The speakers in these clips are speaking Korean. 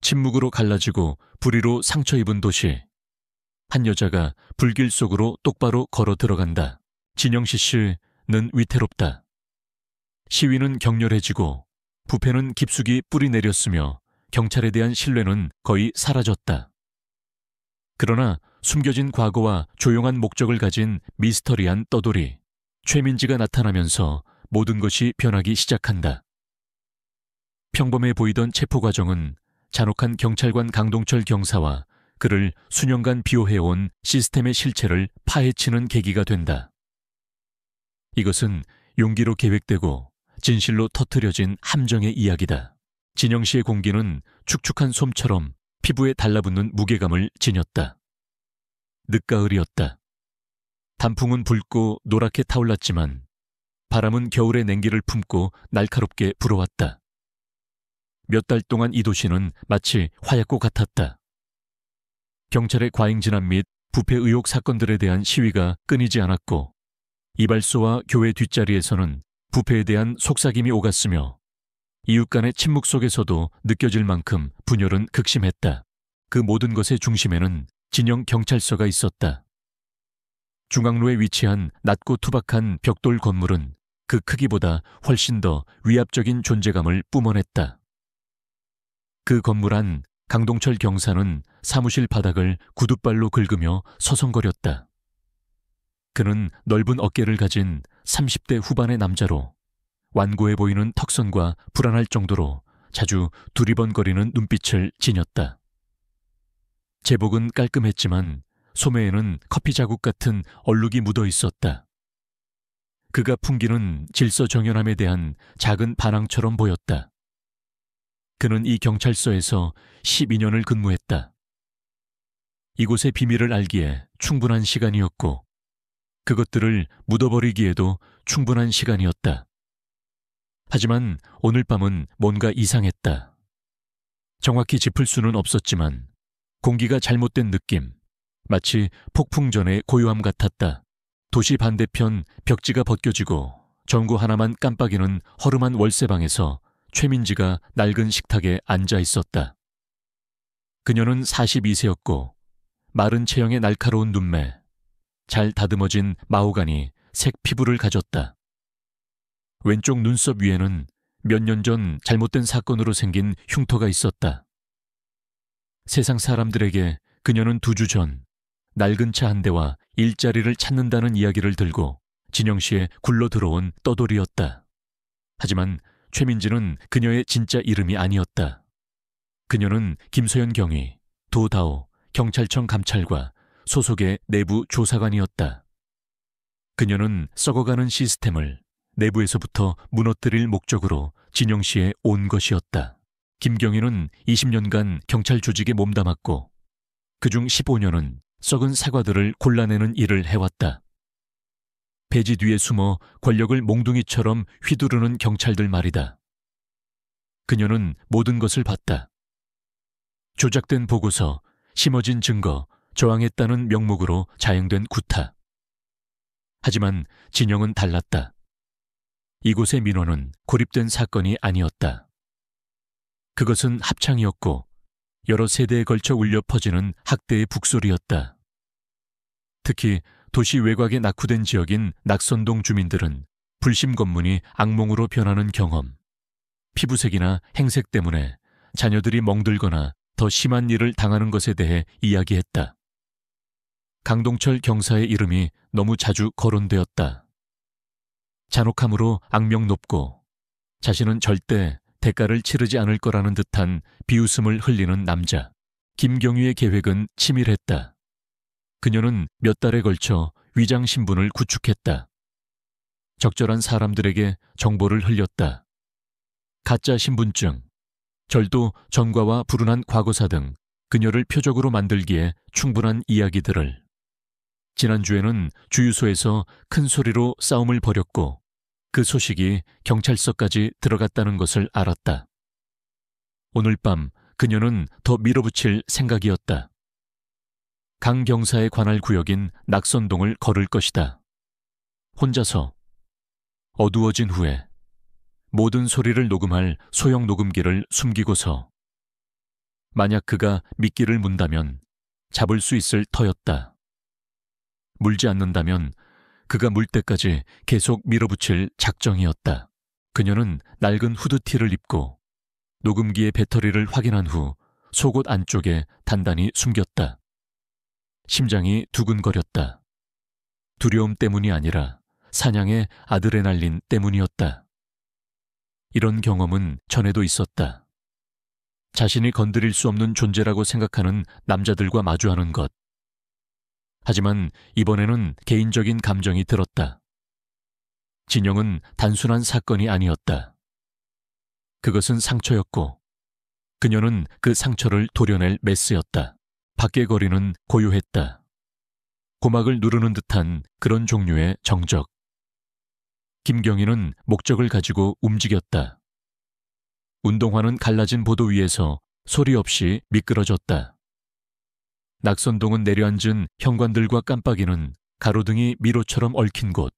침묵으로 갈라지고 불의로 상처 입은 도시. 한 여자가 불길 속으로 똑바로 걸어 들어간다. 진영시 씨는 위태롭다. 시위는 격렬해지고 부패는 깊숙이 뿌리 내렸으며 경찰에 대한 신뢰는 거의 사라졌다. 그러나 숨겨진 과거와 조용한 목적을 가진 미스터리한 떠돌이 최민지가 나타나면서 모든 것이 변하기 시작한다. 평범해 보이던 체포 과정은 잔혹한 경찰관 강동철 경사와 그를 수년간 비호해온 시스템의 실체를 파헤치는 계기가 된다. 이것은 용기로 계획되고 진실로 터뜨려진 함정의 이야기다. 진영시의 공기는 축축한 솜처럼 피부에 달라붙는 무게감을 지녔다. 늦가을이었다. 단풍은 붉고 노랗게 타올랐지만 바람은 겨울의 냉기를 품고 날카롭게 불어왔다. 몇 달 동안 이 도시는 마치 화약고 같았다. 경찰의 과잉진압 및 부패 의혹 사건들에 대한 시위가 끊이지 않았고 이발소와 교회 뒷자리에서는 부패에 대한 속삭임이 오갔으며 이웃 간의 침묵 속에서도 느껴질 만큼 분열은 극심했다. 그 모든 것의 중심에는 진영 경찰서가 있었다. 중앙로에 위치한 낮고 투박한 벽돌 건물은 그 크기보다 훨씬 더 위압적인 존재감을 뿜어냈다. 그 건물 안 강동철 경사는 사무실 바닥을 구둣발로 긁으며 서성거렸다. 그는 넓은 어깨를 가진 30대 후반의 남자로 완고해 보이는 턱선과 불안할 정도로 자주 두리번거리는 눈빛을 지녔다. 제복은 깔끔했지만 소매에는 커피 자국 같은 얼룩이 묻어 있었다. 그가 풍기는 질서정연함에 대한 작은 반항처럼 보였다. 그는 이 경찰서에서 12년을 근무했다. 이곳의 비밀을 알기에 충분한 시간이었고 그것들을 묻어버리기에도 충분한 시간이었다. 하지만 오늘 밤은 뭔가 이상했다. 정확히 짚을 수는 없었지만 공기가 잘못된 느낌, 마치 폭풍 전의 고요함 같았다. 도시 반대편 벽지가 벗겨지고 전구 하나만 깜빡이는 허름한 월세방에서 최민지가 낡은 식탁에 앉아 있었다. 그녀는 42세였고 마른 체형의 날카로운 눈매, 잘 다듬어진 마호가니 색 피부를 가졌다. 왼쪽 눈썹 위에는 몇 년 전 잘못된 사건으로 생긴 흉터가 있었다. 세상 사람들에게 그녀는 2주 전 낡은 차 한 대와 일자리를 찾는다는 이야기를 들고 진영시에 굴러 들어온 떠돌이였다. 하지만 최민지는 그녀의 진짜 이름이 아니었다. 그녀는 김소연 경위, 도다오, 경찰청 감찰과 소속의 내부 조사관이었다. 그녀는 썩어가는 시스템을 내부에서부터 무너뜨릴 목적으로 진영시에 온 것이었다. 김경희는 20년간 경찰 조직에 몸담았고 그중 15년은 썩은 사과들을 골라내는 일을 해왔다. 배지 뒤에 숨어 권력을 몽둥이처럼 휘두르는 경찰들 말이다. 그녀는 모든 것을 봤다. 조작된 보고서, 심어진 증거, 저항했다는 명목으로 자행된 구타. 하지만 진영은 달랐다. 이곳의 민원은 고립된 사건이 아니었다. 그것은 합창이었고 여러 세대에 걸쳐 울려 퍼지는 학대의 북소리였다. 특히 도시 외곽에 낙후된 지역인 낙선동 주민들은 불심 검문이 악몽으로 변하는 경험, 피부색이나 행색 때문에 자녀들이 멍들거나 더 심한 일을 당하는 것에 대해 이야기했다. 강동철 경사의 이름이 너무 자주 거론되었다. 잔혹함으로 악명 높고 자신은 절대 대가를 치르지 않을 거라는 듯한 비웃음을 흘리는 남자. 김경희의 계획은 치밀했다. 그녀는 몇 달에 걸쳐 위장 신분을 구축했다. 적절한 사람들에게 정보를 흘렸다. 가짜 신분증, 절도 전과와 불운한 과거사 등 그녀를 표적으로 만들기에 충분한 이야기들을. 지난주에는 주유소에서 큰 소리로 싸움을 벌였고 그 소식이 경찰서까지 들어갔다는 것을 알았다. 오늘 밤 그녀는 더 밀어붙일 생각이었다. 강 경사의 관할 구역인 낙선동을 걸을 것이다. 혼자서 어두워진 후에 모든 소리를 녹음할 소형 녹음기를 숨기고서 만약 그가 미끼를 문다면 잡을 수 있을 터였다. 물지 않는다면 그가 물 때까지 계속 밀어붙일 작정이었다. 그녀는 낡은 후드티를 입고 녹음기의 배터리를 확인한 후 속옷 안쪽에 단단히 숨겼다. 심장이 두근거렸다. 두려움 때문이 아니라 사냥의 아드레날린 때문이었다. 이런 경험은 전에도 있었다. 자신이 건드릴 수 없는 존재라고 생각하는 남자들과 마주하는 것. 하지만 이번에는 개인적인 감정이 들었다. 진영은 단순한 사건이 아니었다. 그것은 상처였고 그녀는 그 상처를 도려낼 메스였다. 밖의 거리는 고요했다. 고막을 누르는 듯한 그런 종류의 정적. 김경희는 목적을 가지고 움직였다. 운동화는 갈라진 보도 위에서 소리 없이 미끄러졌다. 낙선동은 내려앉은 현관들과 깜빡이는 가로등이 미로처럼 얽힌 곳,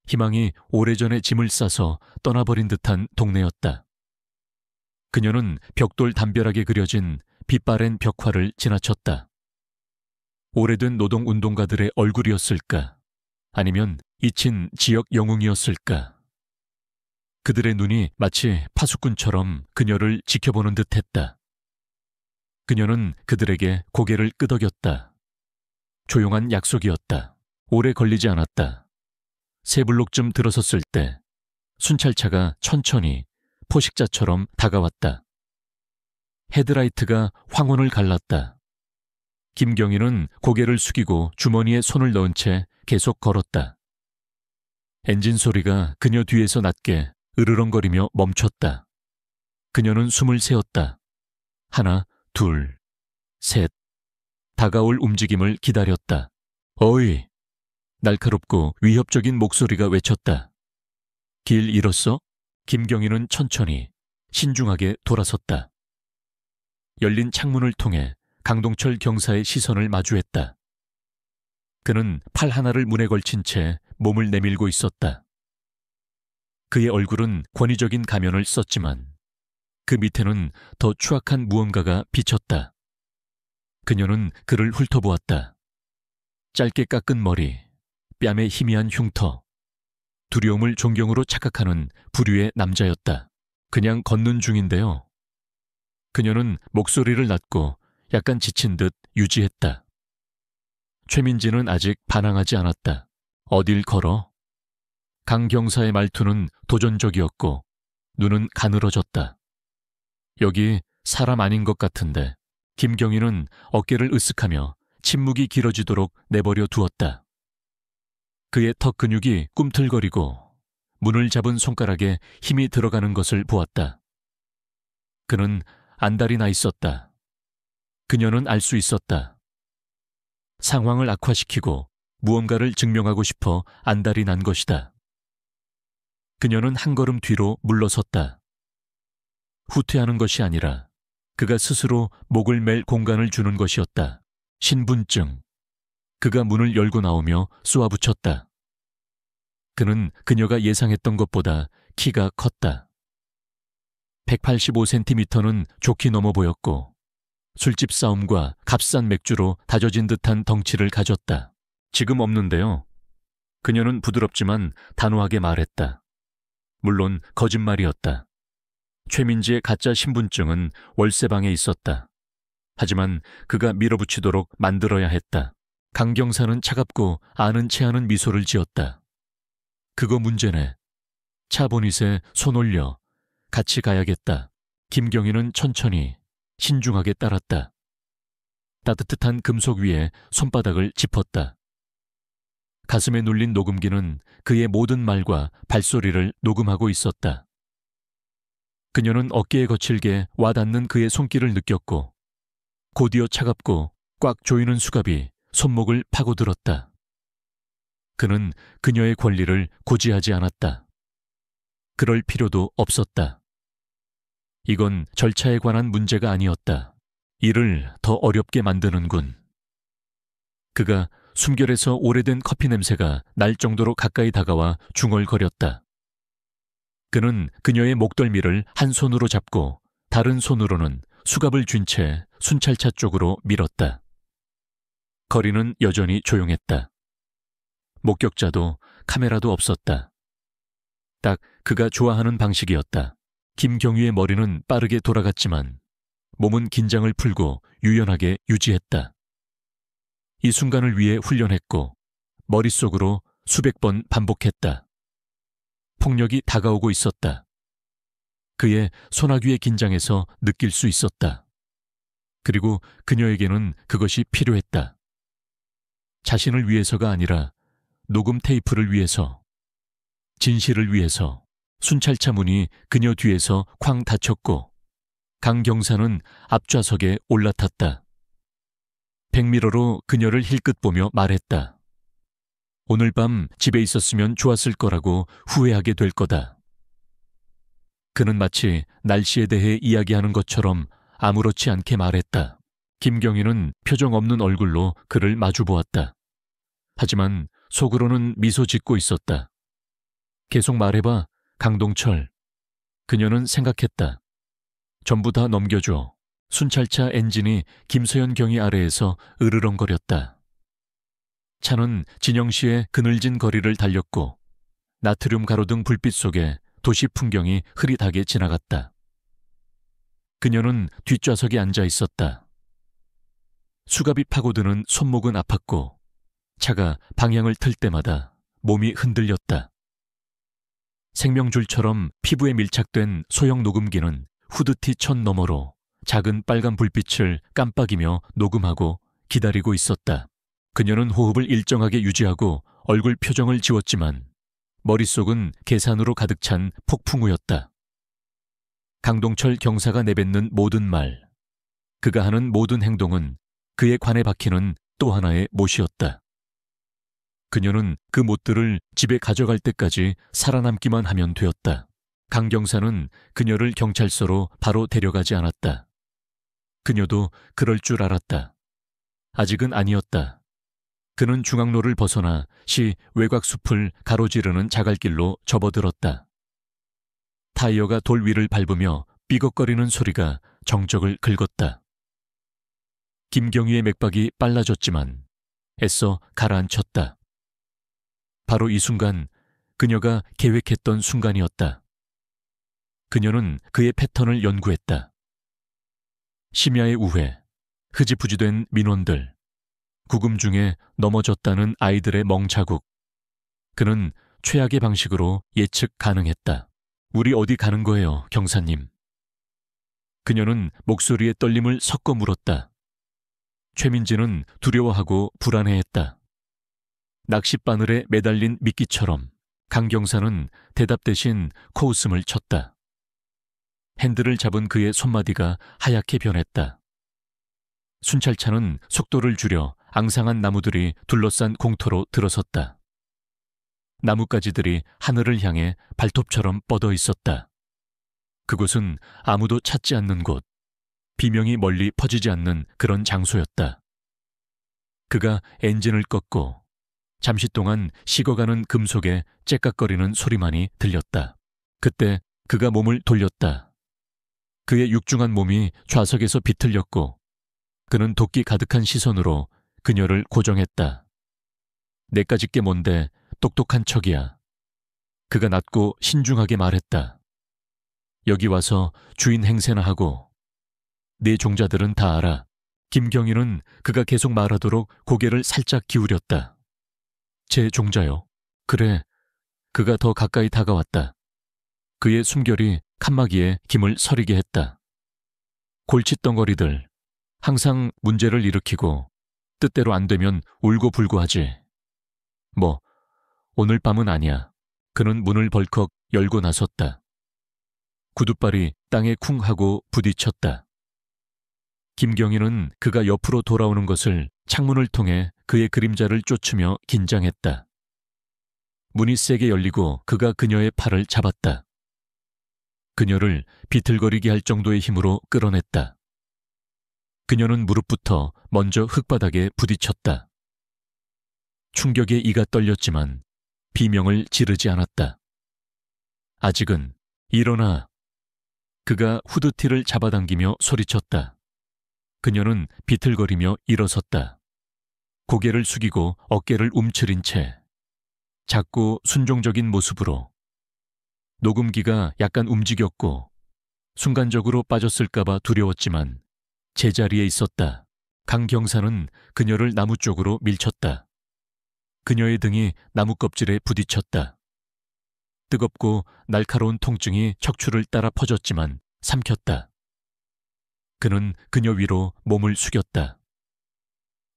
희망이 오래전에 짐을 싸서 떠나버린 듯한 동네였다. 그녀는 벽돌 담벼락에 그려진 빛바랜 벽화를 지나쳤다. 오래된 노동운동가들의 얼굴이었을까? 아니면 잊힌 지역 영웅이었을까? 그들의 눈이 마치 파수꾼처럼 그녀를 지켜보는 듯했다. 그녀는 그들에게 고개를 끄덕였다. 조용한 약속이었다. 오래 걸리지 않았다. 세 블록쯤 들어섰을 때 순찰차가 천천히 포식자처럼 다가왔다. 헤드라이트가 황혼을 갈랐다. 김경희는 고개를 숙이고 주머니에 손을 넣은 채 계속 걸었다. 엔진 소리가 그녀 뒤에서 낮게 으르렁거리며 멈췄다. 그녀는 숨을 세웠다. 하나, 둘, 셋. 다가올 움직임을 기다렸다. 어이! 날카롭고 위협적인 목소리가 외쳤다. 길 잃었어? 김경희는 천천히, 신중하게 돌아섰다. 열린 창문을 통해 강동철 경사의 시선을 마주했다. 그는 팔 하나를 문에 걸친 채 몸을 내밀고 있었다. 그의 얼굴은 권위적인 가면을 썼지만 그 밑에는 더 추악한 무언가가 비쳤다. 그녀는 그를 훑어보았다. 짧게 깎은 머리, 뺨에 희미한 흉터, 두려움을 존경으로 착각하는 부류의 남자였다. 그냥 걷는 중인데요. 그녀는 목소리를 낮고 약간 지친 듯 유지했다. 최민지는 아직 반항하지 않았다. 어딜 걸어? 강 경사의 말투는 도전적이었고 눈은 가늘어졌다. 여기 사람 아닌 것 같은데. 김경희는 어깨를 으쓱하며 침묵이 길어지도록 내버려 두었다. 그의 턱 근육이 꿈틀거리고 문을 잡은 손가락에 힘이 들어가는 것을 보았다. 그는 안달이 나 있었다. 그녀는 알 수 있었다. 상황을 악화시키고 무언가를 증명하고 싶어 안달이 난 것이다. 그녀는 한 걸음 뒤로 물러섰다. 후퇴하는 것이 아니라 그가 스스로 목을 맬 공간을 주는 것이었다. 신분증. 그가 문을 열고 나오며 쏘아붙였다. 그는 그녀가 예상했던 것보다 키가 컸다. 185cm는 좋게 넘어 보였고 술집 싸움과 값싼 맥주로 다져진 듯한 덩치를 가졌다. 지금 없는데요. 그녀는 부드럽지만 단호하게 말했다. 물론 거짓말이었다. 최민지의 가짜 신분증은 월세방에 있었다. 하지만 그가 밀어붙이도록 만들어야 했다. 강경사는 차갑고 아는 체하는 미소를 지었다. 그거 문제네. 차 보닛에 손 올려. 같이 가야겠다. 김경희는 천천히, 신중하게 따랐다. 따뜻한 금속 위에 손바닥을 짚었다. 가슴에 눌린 녹음기는 그의 모든 말과 발소리를 녹음하고 있었다. 그녀는 어깨에 거칠게 와닿는 그의 손길을 느꼈고 곧이어 차갑고 꽉 조이는 수갑이 손목을 파고들었다. 그는 그녀의 권리를 고지하지 않았다. 그럴 필요도 없었다. 이건 절차에 관한 문제가 아니었다. 일을 더 어렵게 만드는군. 그가 숨결에서 오래된 커피 냄새가 날 정도로 가까이 다가와 중얼거렸다. 그는 그녀의 목덜미를 한 손으로 잡고 다른 손으로는 수갑을 쥔 채 순찰차 쪽으로 밀었다. 거리는 여전히 조용했다. 목격자도 카메라도 없었다. 딱 그가 좋아하는 방식이었다. 김경유의 머리는 빠르게 돌아갔지만 몸은 긴장을 풀고 유연하게 유지했다. 이 순간을 위해 훈련했고 머릿속으로 수백 번 반복했다. 폭력이 다가오고 있었다. 그의 소나귀의 긴장에서 느낄 수 있었다. 그리고 그녀에게는 그것이 필요했다. 자신을 위해서가 아니라 녹음 테이프를 위해서, 진실을 위해서. 순찰차 문이 그녀 뒤에서 쾅 닫혔고 강 경사는 앞좌석에 올라탔다. 백미러로 그녀를 힐끗 보며 말했다. 오늘 밤 집에 있었으면 좋았을 거라고 후회하게 될 거다. 그는 마치 날씨에 대해 이야기하는 것처럼 아무렇지 않게 말했다. 김경희는 표정 없는 얼굴로 그를 마주보았다. 하지만 속으로는 미소 짓고 있었다. 계속 말해봐, 강동철. 그녀는 생각했다. 전부 다 넘겨줘. 순찰차 엔진이 김서연 경위 아래에서 으르렁거렸다. 차는 진영시의 그늘진 거리를 달렸고 나트륨 가로등 불빛 속에 도시 풍경이 흐릿하게 지나갔다. 그녀는 뒷좌석에 앉아 있었다. 수갑이 파고드는 손목은 아팠고 차가 방향을 틀 때마다 몸이 흔들렸다. 생명줄처럼 피부에 밀착된 소형 녹음기는 후드티 천 너머로 작은 빨간 불빛을 깜빡이며 녹음하고 기다리고 있었다. 그녀는 호흡을 일정하게 유지하고 얼굴 표정을 지웠지만 머릿속은 계산으로 가득 찬 폭풍우였다. 강동철 경사가 내뱉는 모든 말, 그가 하는 모든 행동은 그에 관에 박히는 또 하나의 못이었다. 그녀는 그 못들을 집에 가져갈 때까지 살아남기만 하면 되었다. 강 경사는 그녀를 경찰서로 바로 데려가지 않았다. 그녀도 그럴 줄 알았다. 아직은 아니었다. 그는 중앙로를 벗어나 시 외곽숲을 가로지르는 자갈길로 접어들었다. 타이어가 돌 위를 밟으며 삐걱거리는 소리가 정적을 긁었다. 김경희의 맥박이 빨라졌지만 애써 가라앉혔다. 바로 이 순간 그녀가 계획했던 순간이었다. 그녀는 그의 패턴을 연구했다. 심야의 우회, 흐지부지된 민원들, 구금 중에 넘어졌다는 아이들의 멍자국. 그는 최악의 방식으로 예측 가능했다. 우리 어디 가는 거예요, 경사님? 그녀는 목소리에 떨림을 섞어 물었다. 최민지는 두려워하고 불안해했다. 낚싯바늘에 매달린 미끼처럼 강 경사는 대답 대신 코웃음을 쳤다. 핸들을 잡은 그의 손마디가 하얗게 변했다. 순찰차는 속도를 줄여 앙상한 나무들이 둘러싼 공터로 들어섰다. 나뭇가지들이 하늘을 향해 발톱처럼 뻗어 있었다. 그곳은 아무도 찾지 않는 곳, 비명이 멀리 퍼지지 않는 그런 장소였다. 그가 엔진을 껐고 잠시 동안 식어가는 금속의 째깍거리는 소리만이 들렸다. 그때 그가 몸을 돌렸다. 그의 육중한 몸이 좌석에서 비틀렸고 그는 도끼 가득한 시선으로 그녀를 고정했다. 내까짓 게 뭔데 똑똑한 척이야. 그가 낮고 신중하게 말했다. 여기 와서 주인 행세나 하고 네 종자들은 다 알아. 김경희는 그가 계속 말하도록 고개를 살짝 기울였다. 제 종자요. 그래. 그가 더 가까이 다가왔다. 그의 숨결이 칸막이에 김을 서리게 했다. 골칫덩어리들, 항상 문제를 일으키고 뜻대로 안 되면 울고불고 하지. 뭐, 오늘 밤은 아니야. 그는 문을 벌컥 열고 나섰다. 구둣발이 땅에 쿵 하고 부딪혔다. 김경희는 그가 옆으로 돌아오는 것을 창문을 통해 그의 그림자를 쫓으며 긴장했다. 문이 세게 열리고 그가 그녀의 팔을 잡았다. 그녀를 비틀거리게 할 정도의 힘으로 끌어냈다. 그녀는 무릎부터 먼저 흙바닥에 부딪혔다. 충격에 이가 떨렸지만 비명을 지르지 않았다. 아직은 일어나. 그가 후드티를 잡아당기며 소리쳤다. 그녀는 비틀거리며 일어섰다. 고개를 숙이고 어깨를 움츠린 채 작고 순종적인 모습으로. 녹음기가 약간 움직였고 순간적으로 빠졌을까봐 두려웠지만 제자리에 있었다. 강 경사는 그녀를 나무 쪽으로 밀쳤다. 그녀의 등이 나무 껍질에 부딪혔다. 뜨겁고 날카로운 통증이 척추를 따라 퍼졌지만 삼켰다. 그는 그녀 위로 몸을 숙였다.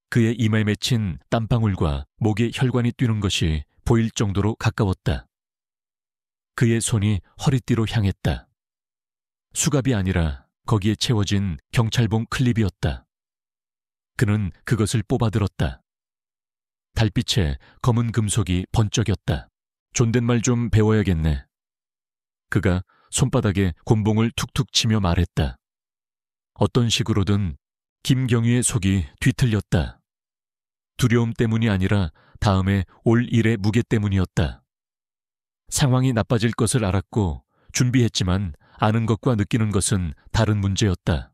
그의 이마에 맺힌 땀방울과 목에 혈관이 뛰는 것이 보일 정도로 가까웠다. 그의 손이 허리띠로 향했다. 수갑이 아니라 거기에 채워진 경찰봉 클립이었다. 그는 그것을 뽑아들었다. 달빛에 검은 금속이 번쩍였다. 존댓말 좀 배워야겠네. 그가 손바닥에 곤봉을 툭툭 치며 말했다. 어떤 식으로든 김경희의 속이 뒤틀렸다. 두려움 때문이 아니라 다음에 올 일의 무게 때문이었다. 상황이 나빠질 것을 알았고 준비했지만 아는 것과 느끼는 것은 다른 문제였다.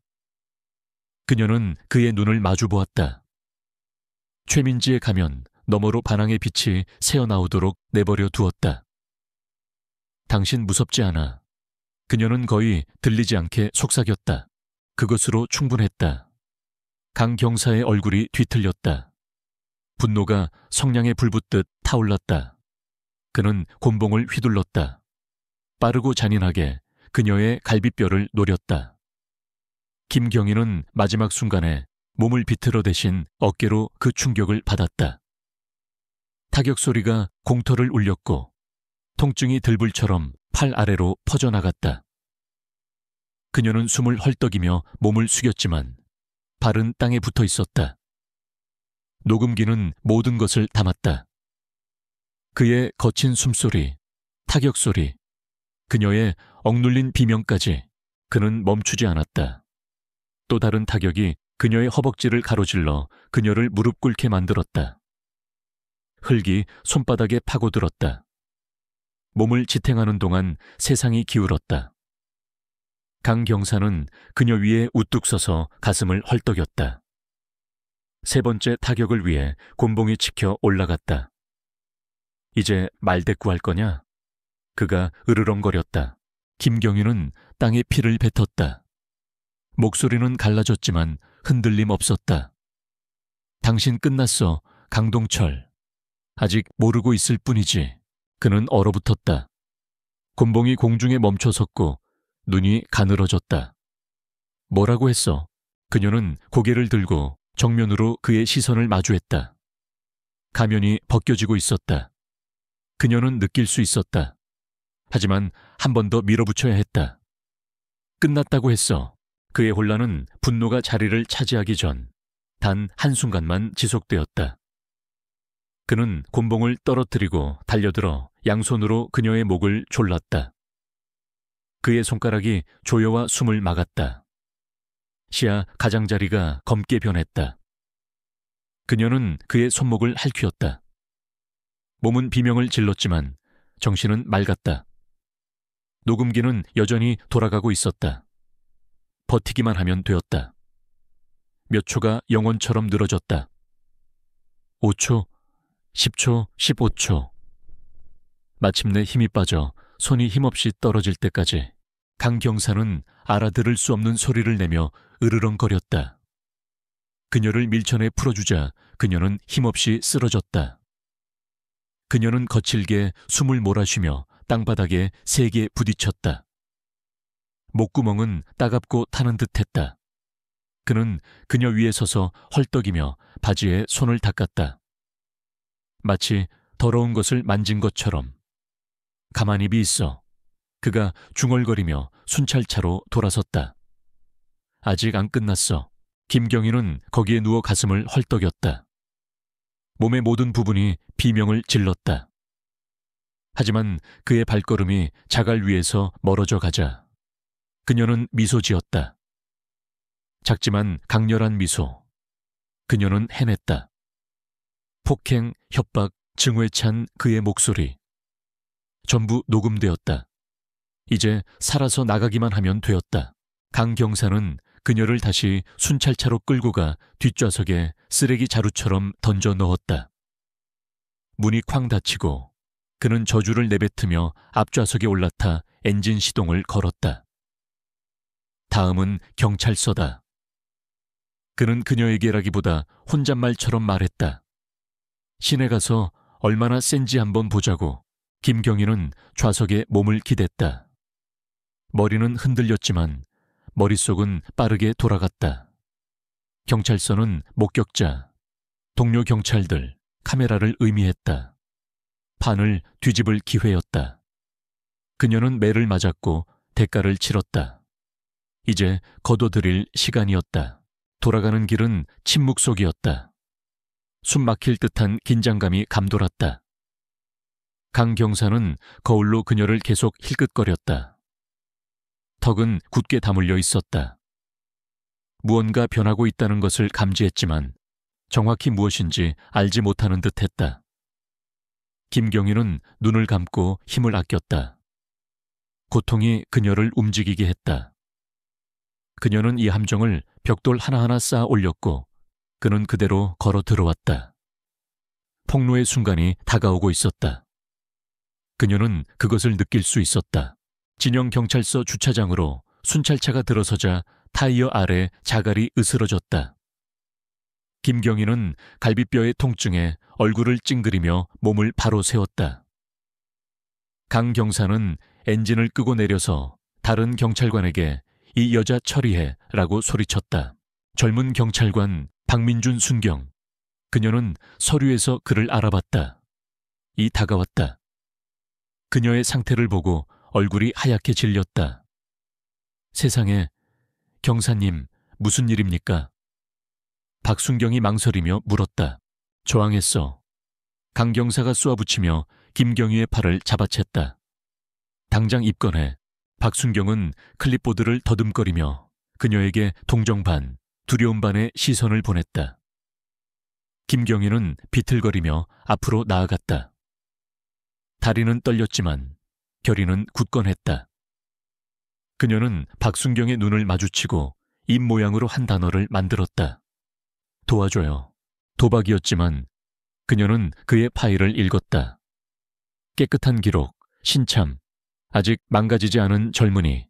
그녀는 그의 눈을 마주 보았다. 최민지의 가면 너머로 반항의 빛이 새어나오도록 내버려 두었다. 당신 무섭지 않아. 그녀는 거의 들리지 않게 속삭였다. 그것으로 충분했다. 강 경사의 얼굴이 뒤틀렸다. 분노가 성냥에 불붙듯 타올랐다. 그는 곤봉을 휘둘렀다. 빠르고 잔인하게 그녀의 갈비뼈를 노렸다. 김경희는 마지막 순간에 몸을 비틀어 대신 어깨로 그 충격을 받았다. 타격 소리가 공터를 울렸고 통증이 들불처럼 팔 아래로 퍼져나갔다. 그녀는 숨을 헐떡이며 몸을 숙였지만 발은 땅에 붙어 있었다. 녹음기는 모든 것을 담았다. 그의 거친 숨소리, 타격 소리, 그녀의 억눌린 비명까지. 그는 멈추지 않았다. 또 다른 타격이 그녀의 허벅지를 가로질러 그녀를 무릎 꿇게 만들었다. 흙이 손바닥에 파고들었다. 몸을 지탱하는 동안 세상이 기울었다. 강 경사는 그녀 위에 우뚝 서서 가슴을 헐떡였다. 세 번째 타격을 위해 곤봉이 치켜 올라갔다. 이제 말대꾸할 거냐? 그가 으르렁거렸다. 김경희는 땅에 피를 뱉었다. 목소리는 갈라졌지만 흔들림 없었다. 당신 끝났어, 강동철. 아직 모르고 있을 뿐이지. 그는 얼어붙었다. 곤봉이 공중에 멈춰섰고 눈이 가늘어졌다. 뭐라고 했어? 그녀는 고개를 들고 정면으로 그의 시선을 마주했다. 가면이 벗겨지고 있었다. 그녀는 느낄 수 있었다. 하지만 한 번 더 밀어붙여야 했다. 끝났다고 했어. 그의 혼란은 분노가 자리를 차지하기 전 단 한순간만 지속되었다. 그는 곤봉을 떨어뜨리고 달려들어 양손으로 그녀의 목을 졸랐다. 그의 손가락이 조여와 숨을 막았다. 시야 가장자리가 검게 변했다. 그녀는 그의 손목을 할퀴었다. 몸은 비명을 질렀지만 정신은 맑았다. 녹음기는 여전히 돌아가고 있었다. 버티기만 하면 되었다. 몇 초가 영원처럼 늘어졌다. 5초, 10초, 15초. 마침내 힘이 빠져 손이 힘없이 떨어질 때까지 강 경사는 알아들을 수 없는 소리를 내며 으르렁거렸다. 그녀를 밀쳐내 풀어주자 그녀는 힘없이 쓰러졌다. 그녀는 거칠게 숨을 몰아쉬며 땅바닥에 세게 부딪혔다. 목구멍은 따갑고 타는 듯했다. 그는 그녀 위에 서서 헐떡이며 바지에 손을 닦았다. 마치 더러운 것을 만진 것처럼. 가만히 있어. 그가 중얼거리며 순찰차로 돌아섰다. 아직 안 끝났어. 김경희는 거기에 누워 가슴을 헐떡였다. 몸의 모든 부분이 비명을 질렀다. 하지만 그의 발걸음이 자갈 위에서 멀어져 가자 그녀는 미소 지었다. 작지만 강렬한 미소. 그녀는 해냈다. 폭행, 협박, 증오에 찬 그의 목소리. 전부 녹음되었다. 이제 살아서 나가기만 하면 되었다. 강 경사는 그녀를 다시 순찰차로 끌고 가 뒷좌석에 쓰레기 자루처럼 던져 넣었다. 문이 쾅 닫히고 그는 저주를 내뱉으며 앞좌석에 올라타 엔진 시동을 걸었다. 다음은 경찰서다. 그는 그녀에게라기보다 혼잣말처럼 말했다. 시내 가서 얼마나 센지 한번 보자고. 김경희는 좌석에 몸을 기댔다. 머리는 흔들렸지만 머릿속은 빠르게 돌아갔다. 경찰서는 목격자, 동료 경찰들, 카메라를 의미했다. 판을 뒤집을 기회였다. 그녀는 매를 맞았고 대가를 치렀다. 이제 거둬들일 시간이었다. 돌아가는 길은 침묵 속이었다. 숨 막힐 듯한 긴장감이 감돌았다. 강 경사는 거울로 그녀를 계속 힐끗거렸다. 턱은 굳게 다물려 있었다. 무언가 변하고 있다는 것을 감지했지만 정확히 무엇인지 알지 못하는 듯했다. 김경희는 눈을 감고 힘을 아꼈다. 고통이 그녀를 움직이게 했다. 그녀는 이 함정을 벽돌 하나하나 쌓아 올렸고 그는 그대로 걸어 들어왔다. 폭로의 순간이 다가오고 있었다. 그녀는 그것을 느낄 수 있었다. 진영경찰서 주차장으로 순찰차가 들어서자 타이어 아래 자갈이 으스러졌다. 김경희는 갈비뼈의 통증에 얼굴을 찡그리며 몸을 바로 세웠다. 강 경사는 엔진을 끄고 내려서 다른 경찰관에게 이 여자 처리해라고 소리쳤다. 젊은 경찰관 박민준 순경. 그녀는 서류에서 그를 알아봤다. 이 다가왔다. 그녀의 상태를 보고 얼굴이 하얗게 질렸다. 세상에, 경사님, 무슨 일입니까? 박순경이 망설이며 물었다. 저항했어. 강 경사가 쏘아붙이며 김경희의 팔을 잡아챘다. 당장 입건해. 박순경은 클립보드를 더듬거리며 그녀에게 동정 반, 두려움 반의 시선을 보냈다. 김경희는 비틀거리며 앞으로 나아갔다. 다리는 떨렸지만 결의는 굳건했다. 그녀는 박순경의 눈을 마주치고 입 모양으로 한 단어를 만들었다. 도와줘요. 도박이었지만 그녀는 그의 파일을 읽었다. 깨끗한 기록, 신참, 아직 망가지지 않은 젊은이.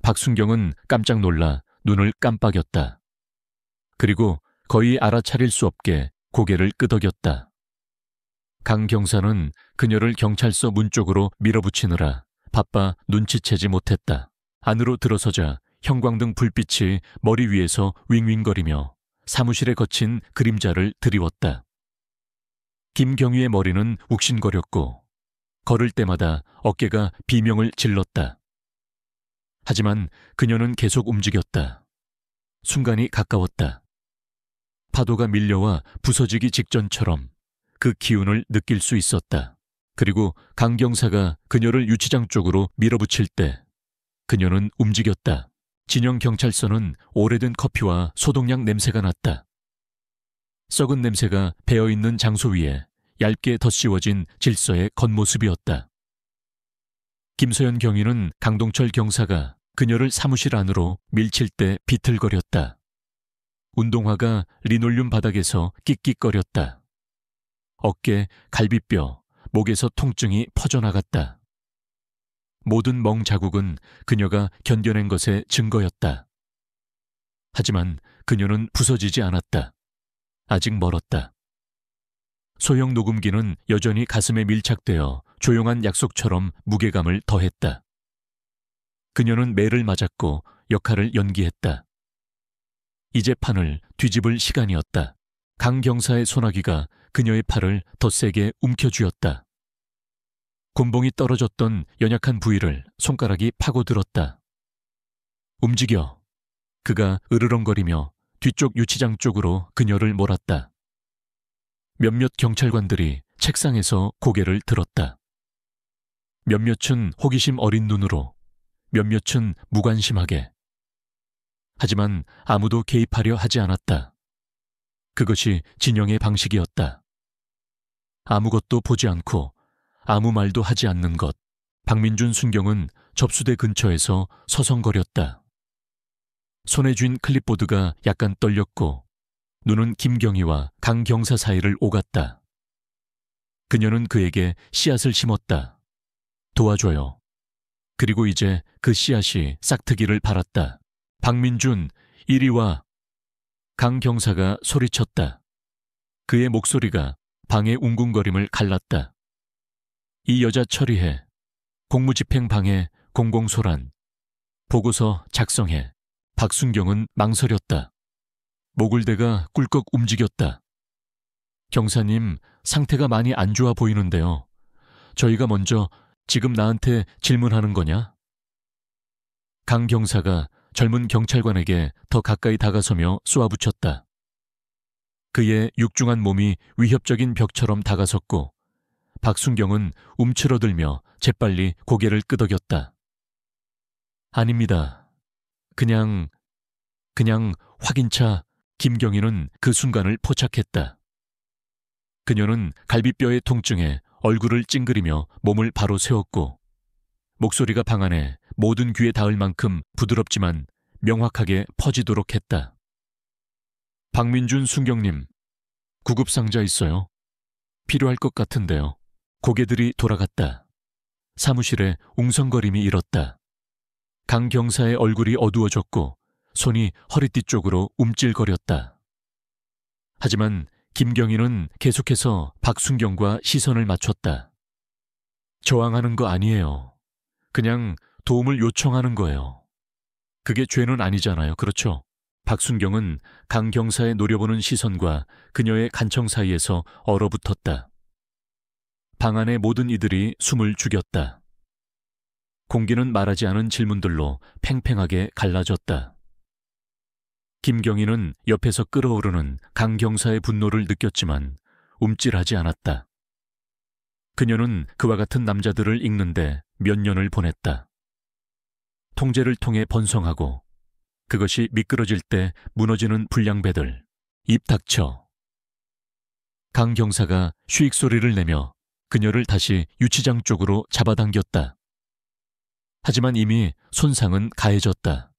박순경은 깜짝 놀라 눈을 깜빡였다. 그리고 거의 알아차릴 수 없게 고개를 끄덕였다. 강 경사는 그녀를 경찰서 문 쪽으로 밀어붙이느라 바빠 눈치채지 못했다. 안으로 들어서자 형광등 불빛이 머리 위에서 윙윙거리며 사무실에 거친 그림자를 드리웠다. 김경희의 머리는 욱신거렸고 걸을 때마다 어깨가 비명을 질렀다. 하지만 그녀는 계속 움직였다. 순간이 가까웠다. 파도가 밀려와 부서지기 직전처럼 그 기운을 느낄 수 있었다. 그리고 강 경사가 그녀를 유치장 쪽으로 밀어붙일 때 그녀는 움직였다. 진영경찰서는 오래된 커피와 소독약 냄새가 났다. 썩은 냄새가 배어있는 장소 위에 얇게 덧씌워진 질서의 겉모습이었다. 김서연 경위는 강동철 경사가 그녀를 사무실 안으로 밀칠 때 비틀거렸다. 운동화가 리놀륨 바닥에서 끽끽거렸다. 어깨, 갈비뼈, 목에서 통증이 퍼져나갔다. 모든 멍 자국은 그녀가 견뎌낸 것의 증거였다. 하지만 그녀는 부서지지 않았다. 아직 멀었다. 소형 녹음기는 여전히 가슴에 밀착되어 조용한 약속처럼 무게감을 더했다. 그녀는 매를 맞았고 역할을 연기했다. 이제 판을 뒤집을 시간이었다. 강 경사의 소나기가 그녀의 팔을 더 세게 움켜쥐었다. 곤봉이 떨어졌던 연약한 부위를 손가락이 파고들었다. 움직여. 그가 으르렁거리며 뒤쪽 유치장 쪽으로 그녀를 몰았다. 몇몇 경찰관들이 책상에서 고개를 들었다. 몇몇은 호기심 어린 눈으로, 몇몇은 무관심하게. 하지만 아무도 개입하려 하지 않았다. 그것이 진영의 방식이었다. 아무것도 보지 않고 아무 말도 하지 않는 것. 박민준 순경은 접수대 근처에서 서성거렸다. 손에 쥔 클립보드가 약간 떨렸고 눈은 김경희와 강 경사 사이를 오갔다. 그녀는 그에게 씨앗을 심었다. 도와줘요. 그리고 이제 그 씨앗이 싹트기를 바랐다. 박민준, 이리 와. 강 경사가 소리쳤다. 그의 목소리가 방의 웅궁거림을 갈랐다. 이 여자 처리해. 공무집행 방해, 공공소란. 보고서 작성해. 박순경은 망설였다. 목을대가 꿀꺽 움직였다. 경사님, 상태가 많이 안 좋아 보이는데요. 저희가 먼저 지금 나한테 질문하는 거냐? 강 경사가 젊은 경찰관에게 더 가까이 다가서며 쏘아붙였다. 그의 육중한 몸이 위협적인 벽처럼 다가섰고 박순경은 움츠러들며 재빨리 고개를 끄덕였다. 아닙니다. 그냥 확인차. 김경희는 그 순간을 포착했다. 그녀는 갈비뼈의 통증에 얼굴을 찡그리며 몸을 바로 세웠고 목소리가 방 안에 모든 귀에 닿을 만큼 부드럽지만 명확하게 퍼지도록 했다. 박민준 순경님, 구급상자 있어요? 필요할 것 같은데요. 고개들이 돌아갔다. 사무실에 웅성거림이 일었다. 강 경사의 얼굴이 어두워졌고 손이 허리띠 쪽으로 움찔거렸다. 하지만 김경희는 계속해서 박순경과 시선을 맞췄다. 저항하는 거 아니에요. 그냥 도움을 요청하는 거예요. 그게 죄는 아니잖아요. 그렇죠? 박순경은 강 경사의 노려보는 시선과 그녀의 간청 사이에서 얼어붙었다. 방 안의 모든 이들이 숨을 죽였다. 공기는 말하지 않은 질문들로 팽팽하게 갈라졌다. 김경희는 옆에서 끓어오르는 강 경사의 분노를 느꼈지만 움찔하지 않았다. 그녀는 그와 같은 남자들을 읽는데 몇 년을 보냈다. 통제를 통해 번성하고 그것이 미끄러질 때 무너지는 불량배들. 입 닥쳐. 강 경사가 쉬익 소리를 내며 그녀를 다시 유치장 쪽으로 잡아당겼다. 하지만 이미 손상은 가해졌다.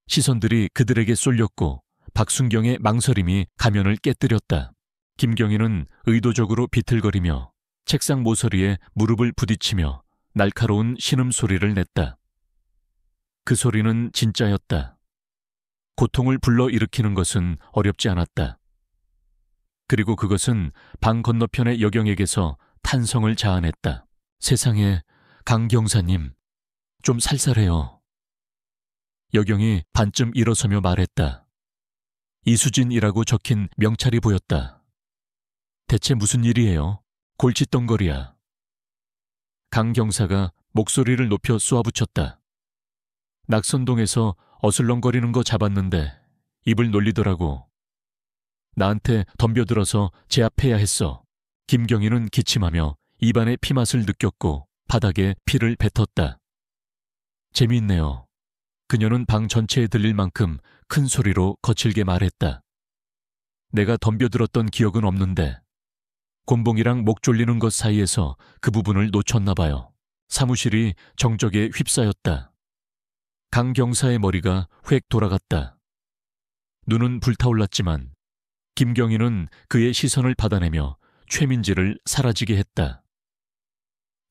시선들이 그들에게 쏠렸고 박순경의 망설임이 가면을 깨뜨렸다. 김경희는 의도적으로 비틀거리며 책상 모서리에 무릎을 부딪히며 날카로운 신음소리를 냈다. 그 소리는 진짜였다. 고통을 불러일으키는 것은 어렵지 않았다. 그리고 그것은 방 건너편의 여경에게서 탄성을 자아냈다. 세상에, 강 경사님, 좀 살살해요. 여경이 반쯤 일어서며 말했다. 이수진이라고 적힌 명찰이 보였다. 대체 무슨 일이에요? 골칫덩거리야. 강 경사가 목소리를 높여 쏘아붙였다. 낙선동에서 어슬렁거리는 거 잡았는데 입을 놀리더라고. 나한테 덤벼들어서 제압해야 했어. 김경희는 기침하며 입안의 피맛을 느꼈고 바닥에 피를 뱉었다. 재미있네요. 그녀는 방 전체에 들릴 만큼 큰 소리로 거칠게 말했다. 내가 덤벼들었던 기억은 없는데 곤봉이랑 목 졸리는 것 사이에서 그 부분을 놓쳤나 봐요. 사무실이 정적에 휩싸였다. 강 경사의 머리가 획 돌아갔다. 눈은 불타올랐지만 김경희는 그의 시선을 받아내며 최민지를 사라지게 했다.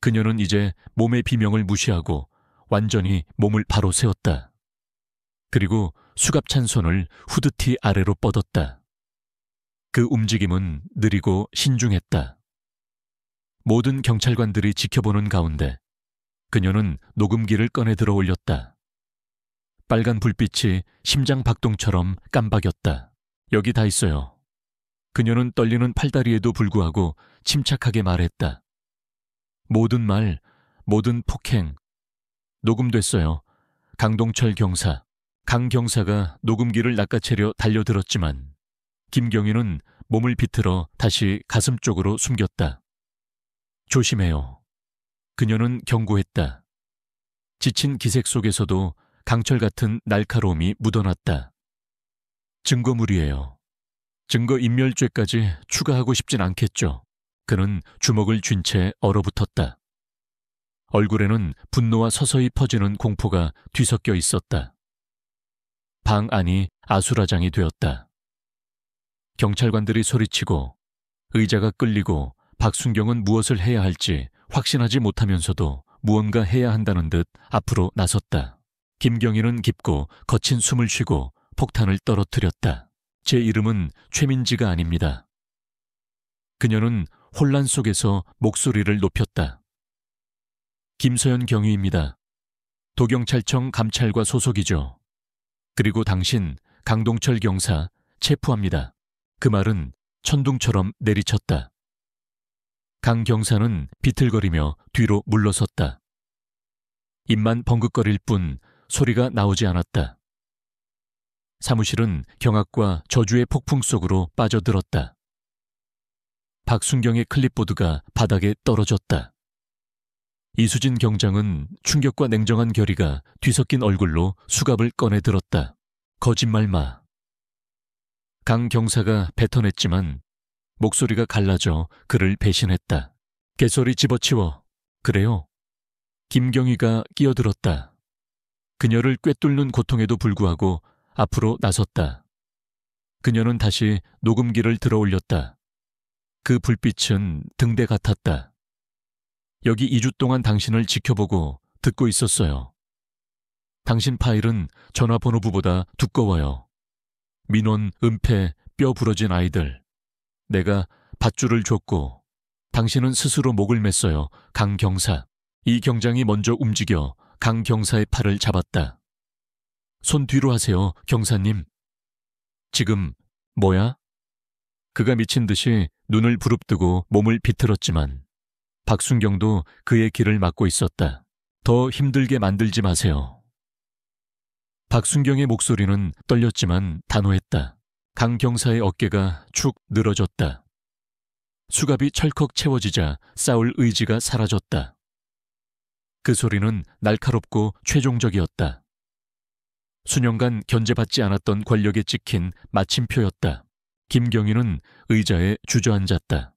그녀는 이제 몸의 비명을 무시하고 완전히 몸을 바로 세웠다. 그리고 수갑찬 손을 후드티 아래로 뻗었다. 그 움직임은 느리고 신중했다. 모든 경찰관들이 지켜보는 가운데 그녀는 녹음기를 꺼내 들어 올렸다. 빨간 불빛이 심장 박동처럼 깜박였다. 여기 다 있어요. 그녀는 떨리는 팔다리에도 불구하고 침착하게 말했다. 모든 말, 모든 폭행, 녹음됐어요. 강동철 경사. 강 경사가 녹음기를 낚아채려 달려들었지만 김경희는 몸을 비틀어 다시 가슴 쪽으로 숨겼다. 조심해요. 그녀는 경고했다. 지친 기색 속에서도 강철 같은 날카로움이 묻어났다. 증거물이에요. 증거인멸죄까지 추가하고 싶진 않겠죠. 그는 주먹을 쥔 채 얼어붙었다. 얼굴에는 분노와 서서히 퍼지는 공포가 뒤섞여 있었다. 방 안이 아수라장이 되었다. 경찰관들이 소리치고 의자가 끌리고 박순경은 무엇을 해야 할지 확신하지 못하면서도 무언가 해야 한다는 듯 앞으로 나섰다. 김경희는 깊고 거친 숨을 쉬고 폭탄을 떨어뜨렸다. 제 이름은 최민지가 아닙니다. 그녀는 혼란 속에서 목소리를 높였다. 김서연 경위입니다. 도경찰청 감찰과 소속이죠. 그리고 당신 강동철 경사 체포합니다. 그 말은 천둥처럼 내리쳤다. 강 경사는 비틀거리며 뒤로 물러섰다. 입만 벙긋거릴 뿐 소리가 나오지 않았다. 사무실은 경악과 저주의 폭풍 속으로 빠져들었다. 박순경의 클립보드가 바닥에 떨어졌다. 이수진 경장은 충격과 냉정한 결의가 뒤섞인 얼굴로 수갑을 꺼내 들었다. 거짓말 마. 강 경사가 뱉어냈지만 목소리가 갈라져 그를 배신했다. 개소리 집어치워. 그래요? 김경희가 끼어들었다. 그녀를 꿰뚫는 고통에도 불구하고 앞으로 나섰다. 그녀는 다시 녹음기를 들어 올렸다. 그 불빛은 등대 같았다. 여기 2주 동안 당신을 지켜보고 듣고 있었어요. 당신 파일은 전화번호부보다 두꺼워요. 민원, 은폐, 뼈 부러진 아이들. 내가 밧줄을 줬고 당신은 스스로 목을 맸어요. 강 경사. 이 경장이 먼저 움직여 강 경사의 팔을 잡았다. 손 뒤로 하세요, 경사님. 지금 뭐야? 그가 미친 듯이 눈을 부릅뜨고 몸을 비틀었지만 박순경도 그의 길을 막고 있었다. 더 힘들게 만들지 마세요. 박순경의 목소리는 떨렸지만 단호했다. 강 경사의 어깨가 축 늘어졌다. 수갑이 철컥 채워지자 싸울 의지가 사라졌다. 그 소리는 날카롭고 최종적이었다. 수년간 견제받지 않았던 권력에 찍힌 마침표였다. 김경희는 의자에 주저앉았다.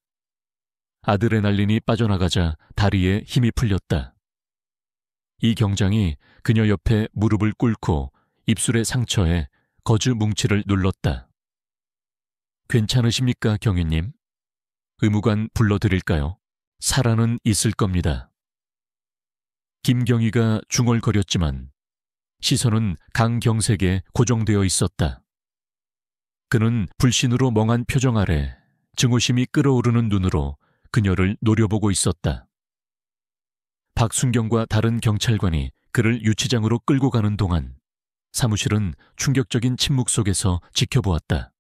아드레날린이 빠져나가자 다리에 힘이 풀렸다. 이 경장이 그녀 옆에 무릎을 꿇고 입술의 상처에 거즈 뭉치를 눌렀다. 괜찮으십니까, 경위님? 의무관 불러드릴까요? 살아는 있을 겁니다. 김경희가 중얼거렸지만 시선은 강경색에 고정되어 있었다. 그는 불신으로 멍한 표정 아래 증오심이 끓어오르는 눈으로 그녀를 노려보고 있었다. 박순경과 다른 경찰관이 그를 유치장으로 끌고 가는 동안 사무실은 충격적인 침묵 속에서 지켜보았다.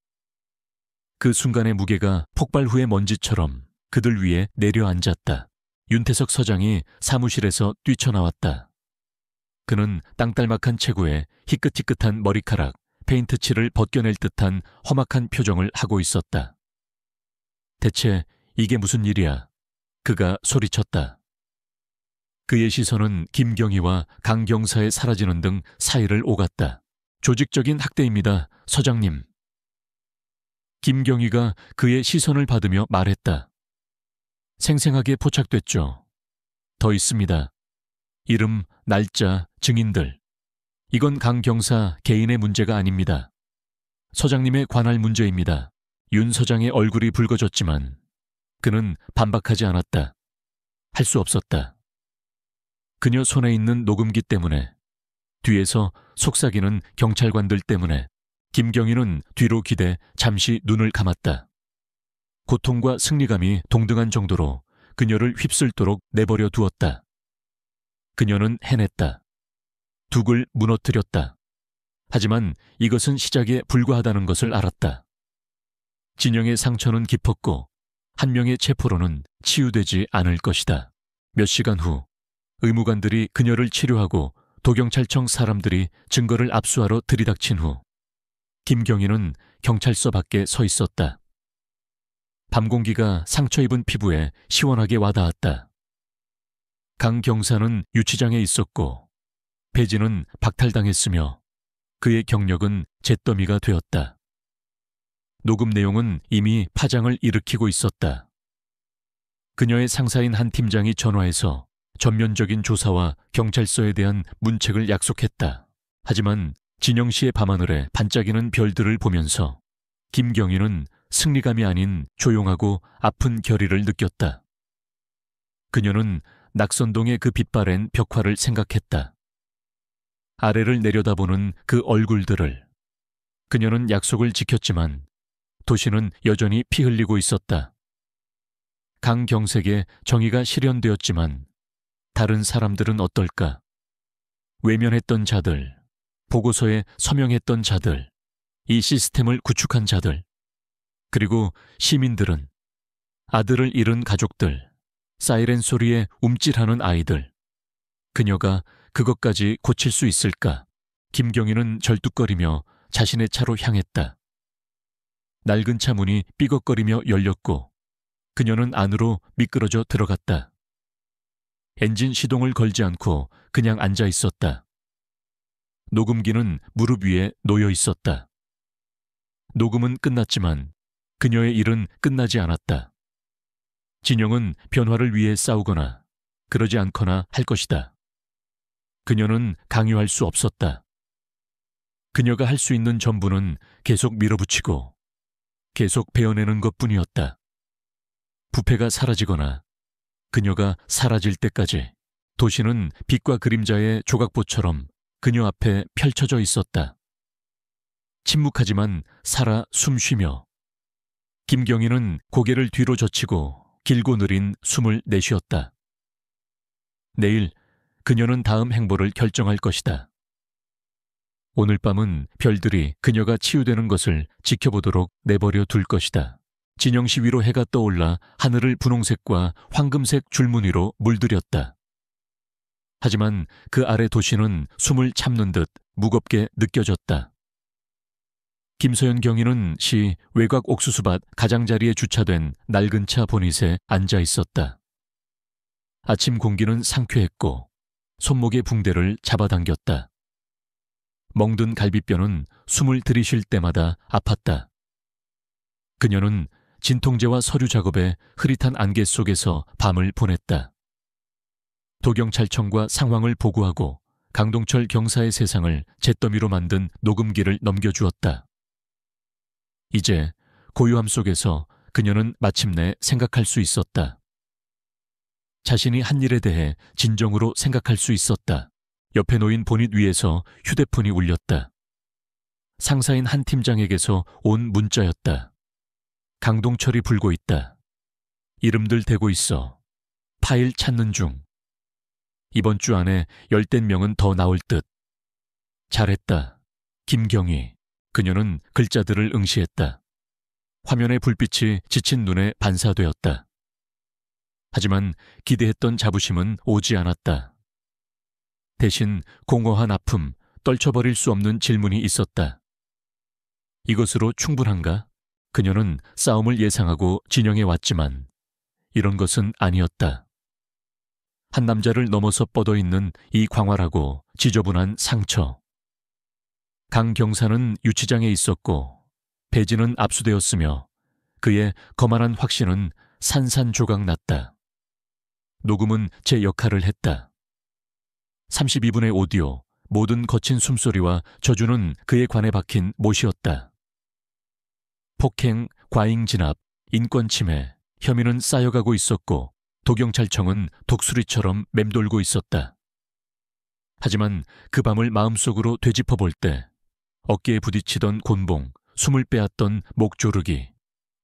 그 순간의 무게가 폭발 후의 먼지처럼 그들 위에 내려앉았다. 윤태석 서장이 사무실에서 뛰쳐나왔다. 그는 땅딸막한 체구에 희끗희끗한 머리카락, 페인트칠을 벗겨낼 듯한 험악한 표정을 하고 있었다. 대체 이게 무슨 일이야? 그가 소리쳤다. 그의 시선은 김경희와 강 경사에 사라지는 등 사이를 오갔다. 조직적인 학대입니다, 서장님. 김경희가 그의 시선을 받으며 말했다. 생생하게 포착됐죠. 더 있습니다. 이름, 날짜, 증인들. 이건 강 경사 개인의 문제가 아닙니다. 서장님의 관할 문제입니다. 윤 서장의 얼굴이 붉어졌지만 그는 반박하지 않았다. 할 수 없었다. 그녀 손에 있는 녹음기 때문에, 뒤에서 속삭이는 경찰관들 때문에 김경희는 뒤로 기대 잠시 눈을 감았다. 고통과 승리감이 동등한 정도로 그녀를 휩쓸도록 내버려 두었다. 그녀는 해냈다. 둑을 무너뜨렸다. 하지만 이것은 시작에 불과하다는 것을 알았다. 진영의 상처는 깊었고 한 명의 체포로는 치유되지 않을 것이다. 몇 시간 후 의무관들이 그녀를 치료하고 도경찰청 사람들이 증거를 압수하러 들이닥친 후 김경희는 경찰서 밖에 서 있었다. 밤 공기가 상처 입은 피부에 시원하게 와닿았다. 강 경사는 유치장에 있었고 배지는 박탈당했으며 그의 경력은 잿더미가 되었다. 녹음 내용은 이미 파장을 일으키고 있었다. 그녀의 상사인 한 팀장이 전화해서 전면적인 조사와 경찰서에 대한 문책을 약속했다. 하지만 진영 씨의 밤하늘에 반짝이는 별들을 보면서 김경희는 승리감이 아닌 조용하고 아픈 결의를 느꼈다. 그녀는 낙선동의 그 빛바랜 벽화를 생각했다. 아래를 내려다보는 그 얼굴들을. 그녀는 약속을 지켰지만 도시는 여전히 피 흘리고 있었다. 강경색의 정의가 실현되었지만 다른 사람들은 어떨까? 외면했던 자들, 보고서에 서명했던 자들, 이 시스템을 구축한 자들, 그리고 시민들은, 아들을 잃은 가족들, 사이렌 소리에 움찔하는 아이들. 그녀가 그것까지 고칠 수 있을까? 김경희는 절뚝거리며 자신의 차로 향했다. 낡은 차 문이 삐걱거리며 열렸고 그녀는 안으로 미끄러져 들어갔다. 엔진 시동을 걸지 않고 그냥 앉아 있었다. 녹음기는 무릎 위에 놓여 있었다. 녹음은 끝났지만 그녀의 일은 끝나지 않았다. 진영은 변화를 위해 싸우거나 그러지 않거나 할 것이다. 그녀는 강요할 수 없었다. 그녀가 할 수 있는 전부는 계속 밀어붙이고 계속 베어내는 것뿐이었다. 부패가 사라지거나 그녀가 사라질 때까지 도시는 빛과 그림자의 조각보처럼 그녀 앞에 펼쳐져 있었다. 침묵하지만 살아 숨쉬며 김경희는 고개를 뒤로 젖히고 길고 느린 숨을 내쉬었다. 내일 그녀는 다음 행보를 결정할 것이다. 오늘 밤은 별들이 그녀가 치유되는 것을 지켜보도록 내버려 둘 것이다. 진영시 위로 해가 떠올라 하늘을 분홍색과 황금색 줄무늬로 물들였다. 하지만 그 아래 도시는 숨을 참는 듯 무겁게 느껴졌다. 김서연 경위는 시 외곽 옥수수밭 가장자리에 주차된 낡은 차 보닛에 앉아 있었다. 아침 공기는 상쾌했고 손목의 붕대를 잡아당겼다. 멍든 갈비뼈는 숨을 들이쉴 때마다 아팠다. 그녀는 진통제와 서류 작업에 흐릿한 안개 속에서 밤을 보냈다. 도경찰청과 상황을 보고하고 강동철 경사의 세상을 잿더미로 만든 녹음기를 넘겨주었다. 이제 고요함 속에서 그녀는 마침내 생각할 수 있었다. 자신이 한 일에 대해 진정으로 생각할 수 있었다. 옆에 놓인 보닛 위에서 휴대폰이 울렸다. 상사인 한 팀장에게서 온 문자였다. 강동철이 불고 있다. 이름들 대고 있어. 파일 찾는 중. 이번 주 안에 10대 명은 더 나올 듯. 잘했다. 김경희. 그녀는 글자들을 응시했다. 화면의 불빛이 지친 눈에 반사되었다. 하지만 기대했던 자부심은 오지 않았다. 대신 공허한 아픔, 떨쳐버릴 수 없는 질문이 있었다. 이것으로 충분한가? 그녀는 싸움을 예상하고 진영해 왔지만 이런 것은 아니었다. 한 남자를 넘어서 뻗어있는 이 광활하고 지저분한 상처. 강 경사는 유치장에 있었고 배지는 압수되었으며 그의 거만한 확신은 산산조각 났다. 녹음은 제 역할을 했다. 32분의 오디오, 모든 거친 숨소리와 저주는 그에 관해 박힌 못이었다. 폭행, 과잉 진압, 인권 침해, 혐의는 쌓여가고 있었고 도경찰청은 독수리처럼 맴돌고 있었다. 하지만 그 밤을 마음속으로 되짚어볼 때 어깨에 부딪히던 곤봉, 숨을 빼앗던 목 조르기,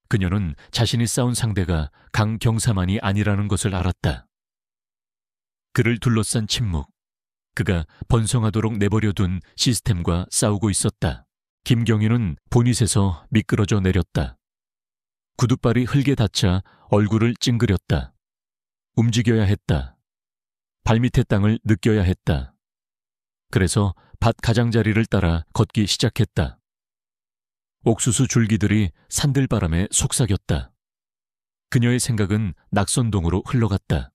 그녀는 자신이 싸운 상대가 강 경사만이 아니라는 것을 알았다. 그를 둘러싼 침묵, 그가 번성하도록 내버려둔 시스템과 싸우고 있었다. 김경희는 보닛에서 미끄러져 내렸다. 구두발이 흙에 닿자 얼굴을 찡그렸다. 움직여야 했다. 발밑의 땅을 느껴야 했다. 그래서 밭 가장자리를 따라 걷기 시작했다. 옥수수 줄기들이 산들바람에 속삭였다. 그녀의 생각은 낙선동으로 흘러갔다.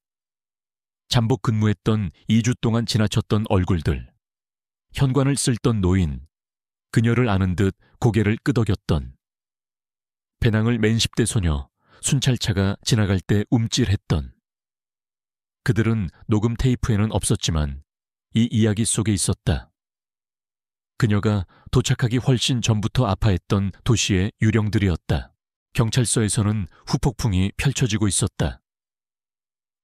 잠복 근무했던 2주 동안 지나쳤던 얼굴들, 현관을 쓸던 노인, 그녀를 아는 듯 고개를 끄덕였던, 배낭을 맨 10대 소녀, 순찰차가 지나갈 때 움찔했던, 그들은 녹음 테이프에는 없었지만 이 이야기 속에 있었다. 그녀가 도착하기 훨씬 전부터 아파했던 도시의 유령들이었다. 경찰서에서는 후폭풍이 펼쳐지고 있었다.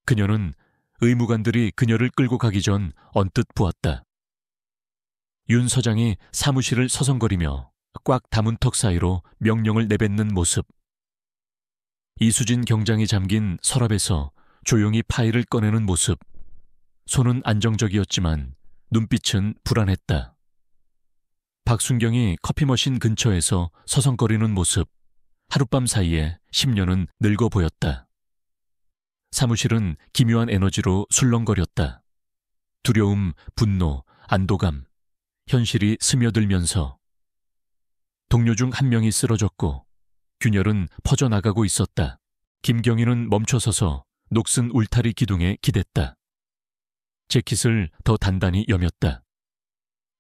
그녀는 의무관들이 그녀를 끌고 가기 전 언뜻 보았다. 윤 서장이 사무실을 서성거리며 꽉 담은 턱 사이로 명령을 내뱉는 모습. 이수진 경장이 잠긴 서랍에서 조용히 파일을 꺼내는 모습. 손은 안정적이었지만 눈빛은 불안했다. 박순경이 커피머신 근처에서 서성거리는 모습. 하룻밤 사이에 10년은 늙어 보였다. 사무실은 기묘한 에너지로 술렁거렸다. 두려움, 분노, 안도감, 현실이 스며들면서 동료 중 한 명이 쓰러졌고 균열은 퍼져나가고 있었다. 김경희는 멈춰서서 녹슨 울타리 기둥에 기댔다. 재킷을 더 단단히 여몄다.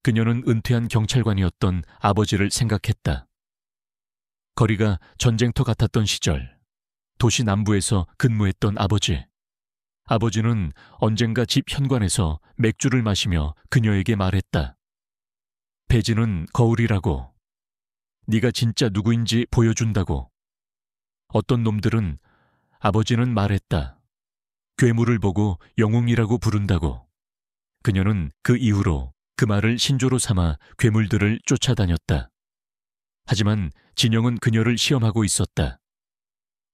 그녀는 은퇴한 경찰관이었던 아버지를 생각했다. 거리가 전쟁터 같았던 시절, 도시 남부에서 근무했던 아버지. 아버지는 언젠가 집 현관에서 맥주를 마시며 그녀에게 말했다. 배지는 거울이라고. 네가 진짜 누구인지 보여준다고. 어떤 놈들은 아버지는 말했다. 괴물을 보고 영웅이라고 부른다고. 그녀는 그 이후로 그 말을 신조로 삼아 괴물들을 쫓아다녔다. 하지만 진영은 그녀를 시험하고 있었다.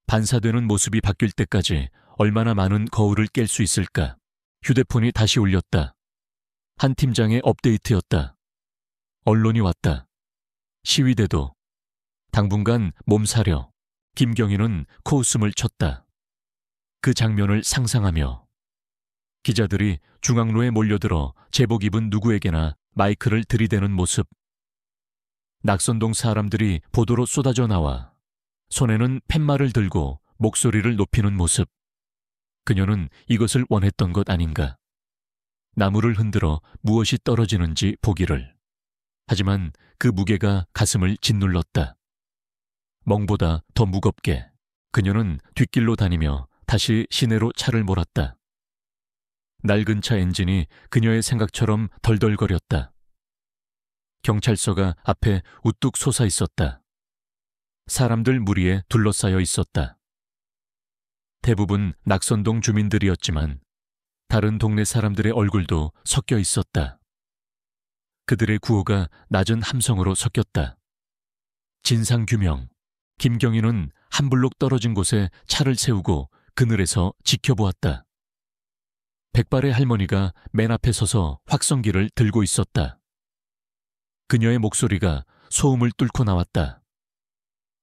반사되는 모습이 바뀔 때까지 얼마나 많은 거울을 깰 수 있을까? 휴대폰이 다시 울렸다. 한 팀장의 업데이트였다. 언론이 왔다. 시위대도. 당분간 몸사려. 김경희는 코웃음을 쳤다. 그 장면을 상상하며 기자들이 중앙로에 몰려들어 제복 입은 누구에게나 마이크를 들이대는 모습. 낙선동 사람들이 보도로 쏟아져 나와 손에는 팻말을 들고 목소리를 높이는 모습. 그녀는 이것을 원했던 것 아닌가. 나무를 흔들어 무엇이 떨어지는지 보기를. 하지만 그 무게가 가슴을 짓눌렀다. 멍보다 더 무겁게 그녀는 뒷길로 다니며 다시 시내로 차를 몰았다. 낡은 차 엔진이 그녀의 생각처럼 덜덜거렸다. 경찰서가 앞에 우뚝 솟아 있었다. 사람들 무리에 둘러싸여 있었다. 대부분 낙선동 주민들이었지만 다른 동네 사람들의 얼굴도 섞여 있었다. 그들의 구호가 낮은 함성으로 섞였다. 진상규명. 김경희는 한 블록 떨어진 곳에 차를 세우고 그늘에서 지켜보았다. 백발의 할머니가 맨 앞에 서서 확성기를 들고 있었다. 그녀의 목소리가 소음을 뚫고 나왔다.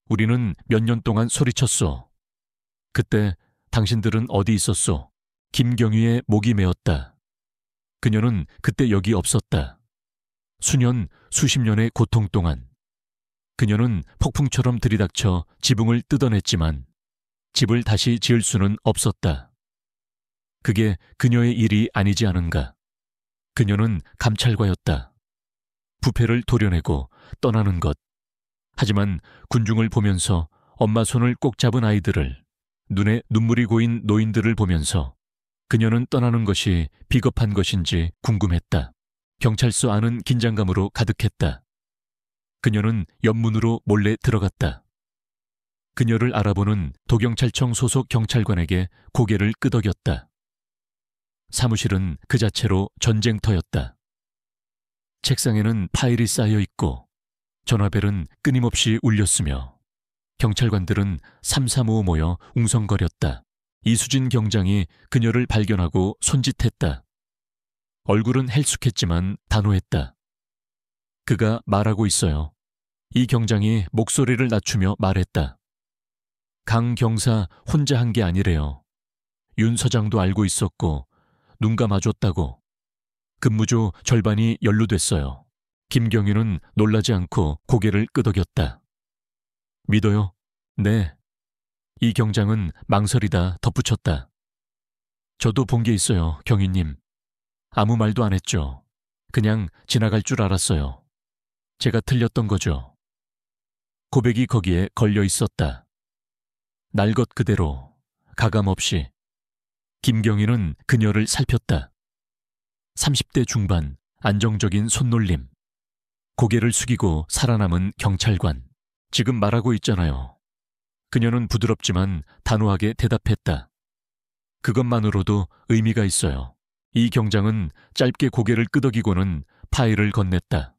우리는 몇 년 동안 소리쳤소. 그때 당신들은 어디 있었소? 김경희의 목이 메었다. 그녀는 그때 여기 없었다. 수년, 수십 년의 고통 동안 그녀는 폭풍처럼 들이닥쳐 지붕을 뜯어냈지만 집을 다시 지을 수는 없었다. 그게 그녀의 일이 아니지 않은가. 그녀는 감찰과였다. 부패를 도려내고 떠나는 것. 하지만 군중을 보면서 엄마 손을 꼭 잡은 아이들을, 눈에 눈물이 고인 노인들을 보면서 그녀는 떠나는 것이 비겁한 것인지 궁금했다. 경찰서 안은 긴장감으로 가득했다. 그녀는 옆문으로 몰래 들어갔다. 그녀를 알아보는 도경찰청 소속 경찰관에게 고개를 끄덕였다. 사무실은 그 자체로 전쟁터였다. 책상에는 파일이 쌓여 있고 전화벨은 끊임없이 울렸으며 경찰관들은 삼삼오오 모여 웅성거렸다. 이수진 경장이 그녀를 발견하고 손짓했다. 얼굴은 헬쑥했지만 단호했다. 그가 말하고 있어요. 이 경장이 목소리를 낮추며 말했다. 강 경사 혼자 한 게 아니래요. 윤 서장도 알고 있었고 눈 감아줬다고. 근무조 절반이 연루됐어요. 김경희는 놀라지 않고 고개를 끄덕였다. 믿어요? 네. 이 경장은 망설이다 덧붙였다. 저도 본 게 있어요, 경희님. 아무 말도 안 했죠. 그냥 지나갈 줄 알았어요. 제가 틀렸던 거죠. 고백이 거기에 걸려 있었다. 날 것 그대로, 가감없이. 김경희는 그녀를 살폈다. 30대 중반, 안정적인 손놀림. 고개를 숙이고 살아남은 경찰관. 지금 말하고 있잖아요. 그녀는 부드럽지만 단호하게 대답했다. 그것만으로도 의미가 있어요. 이 경장은 짧게 고개를 끄덕이고는 파일을 건넸다.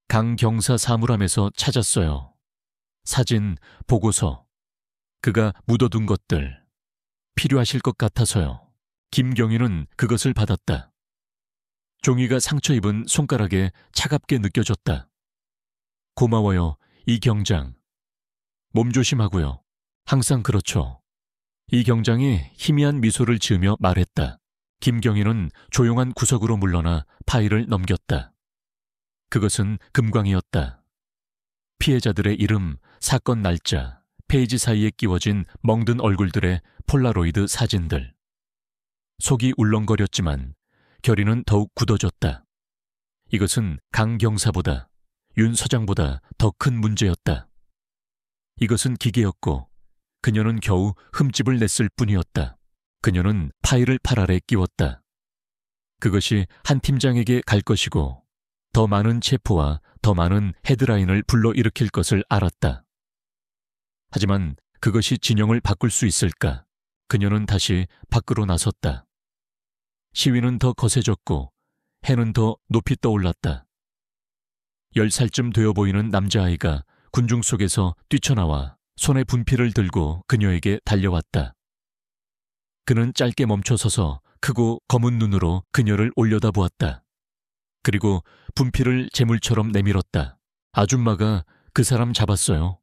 강 경사 사물함에서 찾았어요. 사진, 보고서. 그가 묻어둔 것들. 필요하실 것 같아서요. 김경희는 그것을 받았다. 종이가 상처 입은 손가락에 차갑게 느껴졌다. 고마워요, 이 경장. 몸 조심하고요. 항상 그렇죠. 이 경장이 희미한 미소를 지으며 말했다. 김경희는 조용한 구석으로 물러나 파일을 넘겼다. 그것은 금광이었다. 피해자들의 이름, 사건 날짜, 페이지 사이에 끼워진 멍든 얼굴들의 폴라로이드 사진들. 속이 울렁거렸지만 결의는 더욱 굳어졌다. 이것은 강 경사보다, 윤 서장보다 더 큰 문제였다. 이것은 기계였고 그녀는 겨우 흠집을 냈을 뿐이었다. 그녀는 파일을 팔 아래 끼웠다. 그것이 한 팀장에게 갈 것이고 더 많은 체포와 더 많은 헤드라인을 불러일으킬 것을 알았다. 하지만 그것이 진영을 바꿀 수 있을까? 그녀는 다시 밖으로 나섰다. 시위는 더 거세졌고 해는 더 높이 떠올랐다. 10살쯤 되어 보이는 남자아이가 군중 속에서 뛰쳐나와 손에 분필을 들고 그녀에게 달려왔다. 그는 짧게 멈춰서서 크고 검은 눈으로 그녀를 올려다보았다. 그리고 분필을 재물처럼 내밀었다. 아줌마가 그 사람 잡았어요.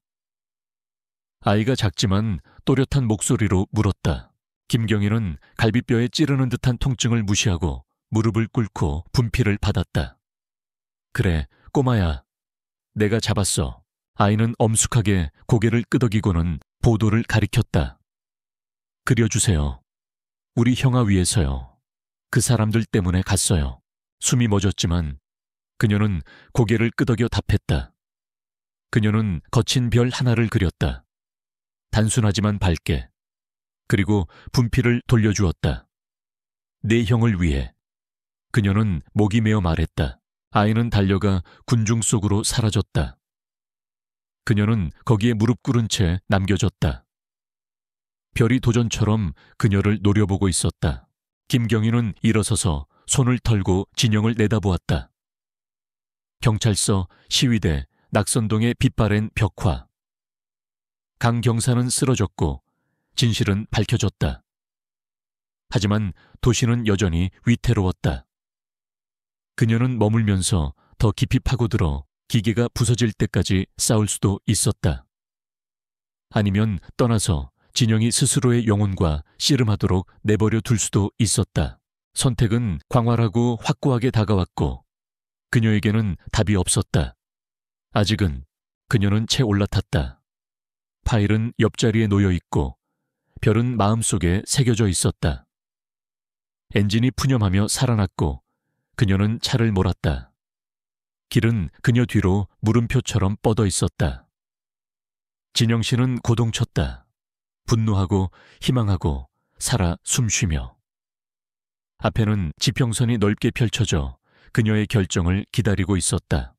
아이가 작지만 또렷한 목소리로 물었다. 김경희는 갈비뼈에 찌르는 듯한 통증을 무시하고 무릎을 꿇고 분필을 받았다. 그래, 꼬마야. 내가 잡았어. 아이는 엄숙하게 고개를 끄덕이고는 보도를 가리켰다. 그려주세요. 우리 형아 위해서요. 그 사람들 때문에 갔어요. 숨이 멎었지만 그녀는 고개를 끄덕여 답했다. 그녀는 거친 별 하나를 그렸다. 단순하지만 밝게. 그리고 분필을 돌려주었다. 내 형을 위해. 그녀는 목이 메어 말했다. 아이는 달려가 군중 속으로 사라졌다. 그녀는 거기에 무릎 꿇은 채 남겨졌다. 별이 도전처럼 그녀를 노려보고 있었다. 김경희는 일어서서 손을 털고 진영을 내다보았다. 경찰서, 시위대, 낙선동의 빛바랜 벽화. 강 경사는 쓰러졌고 진실은 밝혀졌다. 하지만 도시는 여전히 위태로웠다. 그녀는 머물면서 더 깊이 파고들어 기계가 부서질 때까지 싸울 수도 있었다. 아니면 떠나서 진영이 스스로의 영혼과 씨름하도록 내버려 둘 수도 있었다. 선택은 광활하고 확고하게 다가왔고 그녀에게는 답이 없었다. 아직은 그녀는 채 올라탔다. 파일은 옆자리에 놓여 있고 별은 마음속에 새겨져 있었다. 엔진이 푸념하며 살아났고 그녀는 차를 몰았다. 길은 그녀 뒤로 물음표처럼 뻗어 있었다. 진영 씨는 고동쳤다. 분노하고 희망하고 살아 숨쉬며. 앞에는 지평선이 넓게 펼쳐져 그녀의 결정을 기다리고 있었다.